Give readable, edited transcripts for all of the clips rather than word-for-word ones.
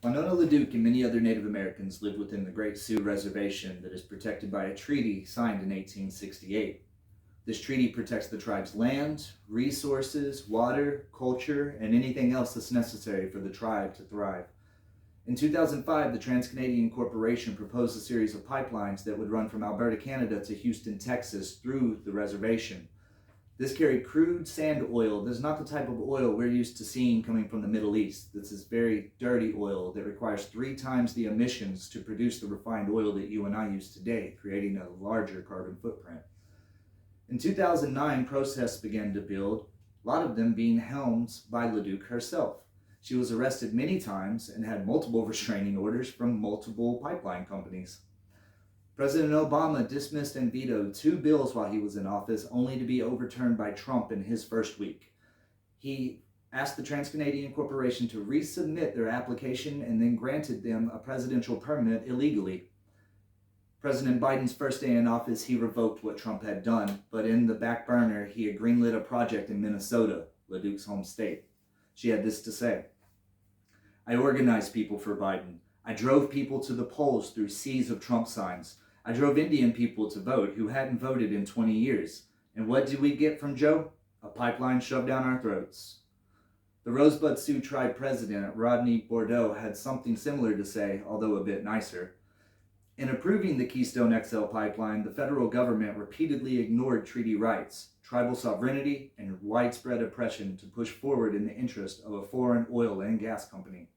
Winona, LaDuke, and many other Native Americans lived within the Great Sioux Reservation that is protected by a treaty signed in 1868. This treaty protects the tribe's land, resources, water, culture, and anything else that's necessary for the tribe to thrive. In 2005, the Trans-Canadian Corporation proposed a series of pipelines that would run from Alberta, Canada to Houston, Texas through the reservation. This carried crude sand oil. This is not the type of oil we're used to seeing coming from the Middle East. This is very dirty oil that requires 3 times the emissions to produce the refined oil that you and I use today, creating a larger carbon footprint. In 2009, protests began to build, a lot of them being helmed by LaDuke herself. She was arrested many times and had multiple restraining orders from multiple pipeline companies. President Obama dismissed and vetoed 2 bills while he was in office, only to be overturned by Trump in his first week. He asked the Trans-Canadian Corporation to resubmit their application and then granted them a presidential permit illegally. President Biden's first day in office, he revoked what Trump had done, but in the back burner, he had greenlit a project in Minnesota, LaDuke's home state. She had this to say: "I organized people for Biden. I drove people to the polls through seas of Trump signs. I drove Indian people to vote who hadn't voted in 20 years. And what did we get from Joe? A pipeline shoved down our throats." The Rosebud Sioux tribe president, Rodney Bordeaux, had something similar to say, although a bit nicer. In approving the Keystone XL pipeline, the federal government repeatedly ignored treaty rights, tribal sovereignty, and widespread oppression to push forward in the interest of a foreign oil and gas company.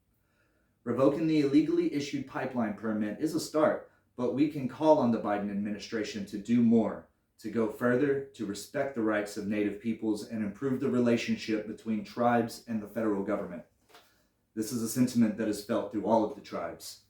Revoking the illegally issued pipeline permit is a start, but we can call on the Biden administration to do more, to go further, to respect the rights of Native peoples, and improve the relationship between tribes and the federal government. This is a sentiment that is felt through all of the tribes.